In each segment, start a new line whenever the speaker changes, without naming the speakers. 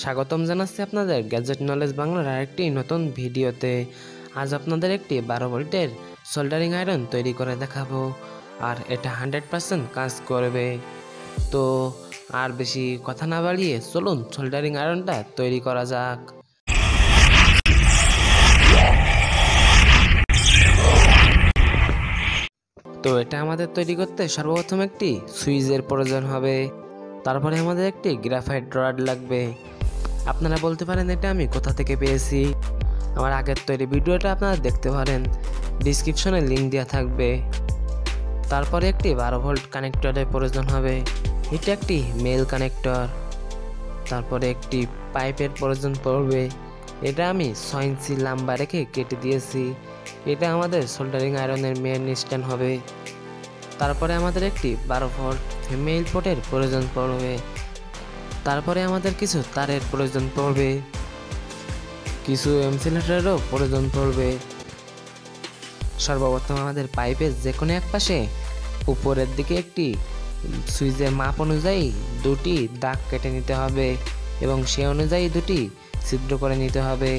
স্বাগতম জানাচ্ছি আপনাদের গ্যাজেট নলেজ বাংলার আরেকটি নতুন ভিডিওতে। আজ আপনাদের একটি 12 ভোল্টের সোল্ডারিং আয়রন তৈরি করে দেখাবো, আর এটা 100% কাজ করবে। তো আর বেশি কথা না বাড়িয়ে চলুন সোল্ডারিং আয়রনটা তৈরি করা যাক। তো এটা আমাদের তৈরি করতে সর্বপ্রথম একটি সুইচের প্রয়োজন হবে, তারপরে আমাদের একটি গ্রাফাইট রড লাগবে। আপনারা বলতে পারেন এটা আমি কোথা থেকে পেয়েছি। আমার আগের তৈরি ভিডিওটা আপনারা দেখতে পারেন, ডিসক্রিপশনে লিঙ্ক দেওয়া থাকবে। তারপরে একটি 12 ভোল্ট কানেক্টরের প্রয়োজন হবে, এটা একটি মেল কানেক্টর। তারপরে একটি পাইপের প্রয়োজন পড়বে, এটা আমি 6 ইঞ্চি লম্বা রেখে কেটে দিয়েছি। এটা আমাদের সোল্ডারিং আয়রনের মেন স্ট্যান্ড হবে। তারপরে আমাদের একটি 12 ভোল্ট ফিমেল পোর্টের প্রয়োজন পড়বে। তারপরে আমাদের কিছু তারের প্রয়োজন পড়বে, কিছু ইনসুলেটরেরও প্রয়োজন পড়বে। সর্বপ্রথম আমাদের পাইপের যে কোনো এক পাশে উপরের দিকে একটি সুইচের মাপ অনুযায়ী দুটি দাগ কেটে নিতে হবে এবং সে অনুযায়ী দুটি ছিদ্র করে নিতে হবে।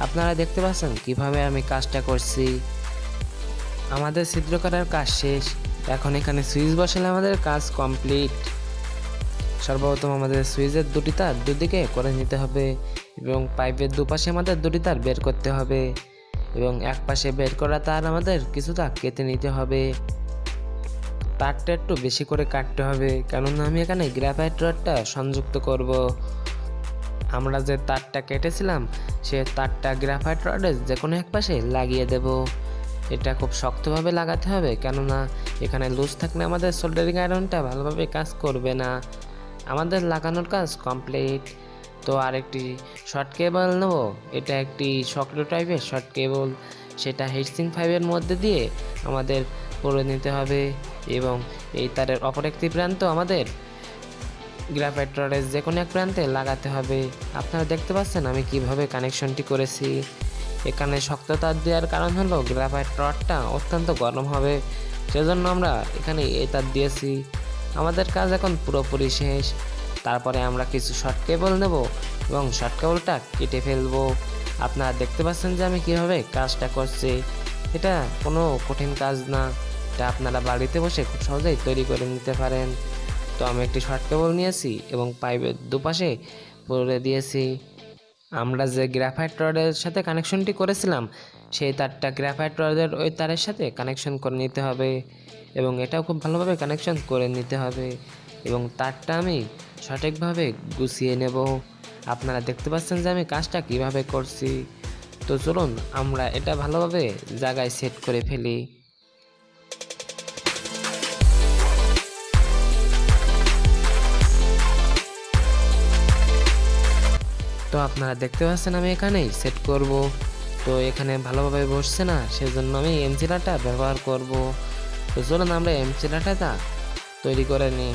আপনারা দেখতে পাচ্ছেন কিভাবে আমি কাজটা করছি। আমাদের ছিদ্র করার কাজ শেষ, এখন এখানে সুইচ বসালে আমাদের কাজ কমপ্লিট। সর্বপ্রথম আমাদের সুইচের দুটি তার দুদিকে করে নিতে হবে এবং পাইপের দুপাশে আমাদের দুটি তার বের করতে হবে এবং এক পাশে বের করা তার আমাদের কিছুটা কেটে নিতে হবে। তারটা একটু বেশি করে কাটতে হবে, কেননা আমি এখানে গ্রাফাইট রডটা সংযুক্ত করব। আমরা যে তারটা কেটেছিলাম সে তারটা গ্রাফাইট রডের যে কোনো এক পাশে লাগিয়ে দেব। এটা খুব শক্তভাবে লাগাতে হবে, কেননা এখানে লুজ থাকলে আমাদের সোল্ডারিং আয়রনটা ভালোভাবে কাজ করবে না। আমাদের লাগানোর কাজ কমপ্লিট। তো আরেকটি শর্ট কেবল নেব, এটা একটি শক্ত টাইপের শর্ট কেবল, সেটা হিটসিং পাইপের মধ্যে দিয়ে আমাদের পরে নিতে হবে এবং এই তারের অপর একটি প্রান্ত আমাদের গ্রাফাইট রডের যে কোনো এক প্রান্তে লাগাতে হবে। আপনারা দেখতে পাচ্ছেন আমি কিভাবে কানেকশনটি করেছি। এখানে শক্ত তার দেওয়ার কারণ হলো গ্রাফাইট রডটা অত্যন্ত গরম হবে, সেজন্য আমরা এখানে এই তার দিয়েছি। আমাদের কাজ এখন পুরোপুরি শেষ। তারপরে আমরা কিছু শর্ট কেবল নেব এবং শর্ট কেবলটা কেটে ফেলবো। আপনারা দেখতে পাচ্ছেন যে আমি কিভাবে কাজটা করছি। এটা কোনো কঠিন কাজ না, এটা আপনারা বাড়িতে বসে খুব সহজেই তৈরি করে নিতে পারেন। তো আমি একটি শর্ট কেবল নিয়েছি এবং পাইপের দুপাশে পরে দিয়েছি। আমরা যে গ্রাফাইট রডের সাথে কানেকশনটি করেছিলাম সেই তারটা গ্রাফাইট রডের ওই তারের সাথে কানেকশন করে নিতে হবে এবং এটাও খুব ভালোভাবে কানেকশন করে নিতে হবে এবং তারটা আমি সঠিকভাবে গুছিয়ে নেব। আপনারা দেখতে পাচ্ছেন যে আমি কাজটা কিভাবে করছি। তো চলুন আমরা এটা ভালোভাবে জায়গায় সেট করে ফেলি। তো আপনারা দেখতে পাচ্ছেন আমি এখানেই সেট করব। তো এখানে ভালোভাবে বসছে না, সেজন্য আমি এমসিলাটা ব্যবহার করব। তো চলুন আমরা এমসিলাটা তৈরি করে নিই।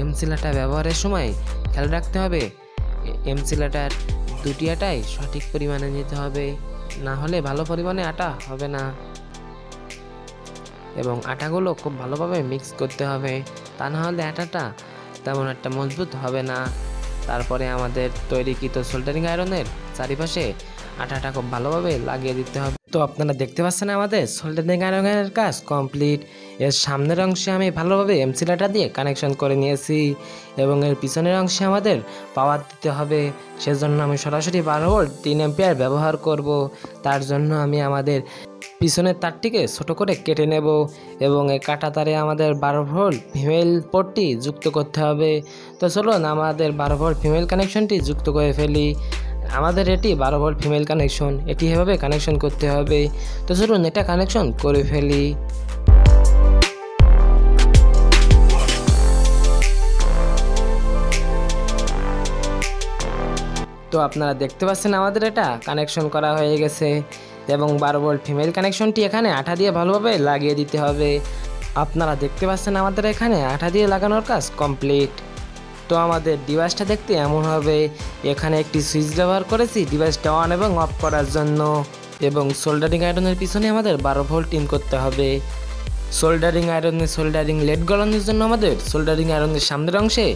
এমসিলাটা ব্যবহারের সময় খেয়াল রাখতে হবে এমসিলাটার দুটি আটাই সঠিক পরিমাণে নিতে হবে, না হলে ভালো পরিমাণে আটা হবে না এবং আটাগুলো খুব ভালোভাবে মিক্স করতে হবে, তা না হলে আটাটা তেমন একটা মজবুত হবে না। তারপরে আমাদের তৈরিকৃত সোল্ডারিং আয়রনের চারিপাশে আটাটা খুব ভালোভাবে লাগিয়ে দিতে হবে। তো আপনারা দেখতে পাচ্ছেন আমাদের সোল্ডারিং আয়রনের কাজ কমপ্লিট। এর সামনের অংশে আমি ভালোভাবে এমসিলাটা দিয়ে কানেকশন করে নিয়েছি এবং এর পিছনের অংশে আমাদের পাওয়ার দিতে হবে, সেজন্য আমি সরাসরি 12 ভোল্ট 3 অ্যাম্পিয়ার ব্যবহার করব। তার জন্য আমি আমাদের পিছনের তারটিকে ছোট করে কেটে নেব এবং এই কাটা তারে আমাদের 12 ভোল্ট ফিমেল পোর্টটি যুক্ত করতে হবে। তো চলুন আমাদের 12 ভোল্ট ফিমেল কানেকশনটি যুক্ত করে ফেলি। আমাদের এটি 12 ভোল্ট ফিমেল কানেকশন, এটি এভাবে কানেকশন করতে হবে। তো চলুন এটা কানেকশন করে ফেলি। তো আপনারা দেখতে পাচ্ছেন আমাদের এটা কানেকশন করা হয়ে গেছে এবং 12 ভোল্ট ফিমেল কানেকশনটি এখানে আঠা দিয়ে ভালোভাবে লাগিয়ে দিতে হবে। আপনারা দেখতে পাচ্ছেন আমাদের এখানে আঠা দিয়ে লাগানোর কাজ কমপ্লিট। তো আমাদের ডিভাইসটা দেখতে এমন হবে। এখানে একটি সুইচ ব্যবহার করেছি ডিভাইসটা অন এবং অফ করার জন্য। এবং সোল্ডারিং আয়রনের পিছনে আমাদের 12 ভোল্ট ইন করতে হবে। সোল্ডারিং আয়রনে সোল্ডারিং লেড গলানোর জন্য আমাদের সোল্ডারিং আয়রনের সামনের অংশে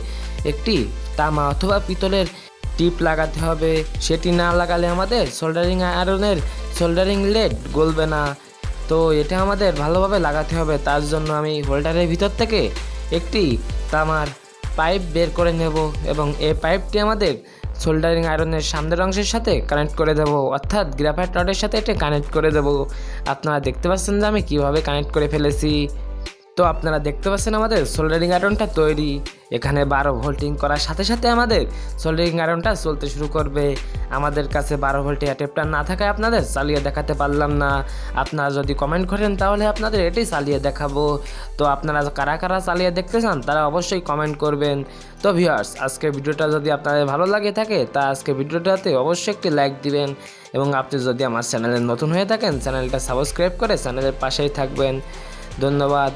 একটি তামা অথবা পিতলের টিপ লাগাতে হবে। সেটি না লাগালে আমাদের সোল্ডারিং আয়রনের সোল্ডারিং লেড গলবে না। তো এটা আমাদের ভালোভাবে লাগাতে হবে। তার জন্য আমি হোল্ডারের ভিতর থেকে একটি তামার পাইপ বের করে নেব এবং এই পাইপটি আমাদের সোল্ডারিং আয়রনের সামনের অংশের সাথে কানেক্ট করে দেব, অর্থাৎ গ্রাফাইট রডের সাথে এটা কানেক্ট করে দেব। আপনারা দেখতে পাচ্ছেন যে আমি কিভাবে কানেক্ট করে ফেলেছি। তো আপনারা দেখতে পাচ্ছেন আমাদের সোল্ডারিং আয়রনটা তৈরি। এখানে 12 ভোল্টিং করার সাথে সাথে আমাদের সোল্ডারিং আয়রনটা চলতে শুরু করবে। আমাদের কাছে 12 ভোল্টের অ্যাডাপ্টার না থাকায় আপনাদের চালিয়ে দেখাতে পারলাম না। আপনারা যদি কমেন্ট করেন তাহলে আপনাদের এটাই চালিয়ে দেখাবো। তো আপনারা কারা কারা চালিয়ে দেখতে চান তারা অবশ্যই কমেন্ট করবেন। তো ভিউয়ার্স, আজকের ভিডিওটা যদি আপনাদের ভালো লাগে থাকে তা আজকে ভিডিওটাতে অবশ্যই একটি লাইক দিবেন এবং আপনি যদি আমার চ্যানেলে নতুন হয়ে থাকেন চ্যানেলটা সাবস্ক্রাইব করে চ্যানেলের পাশেই থাকবেন। ধন্যবাদ।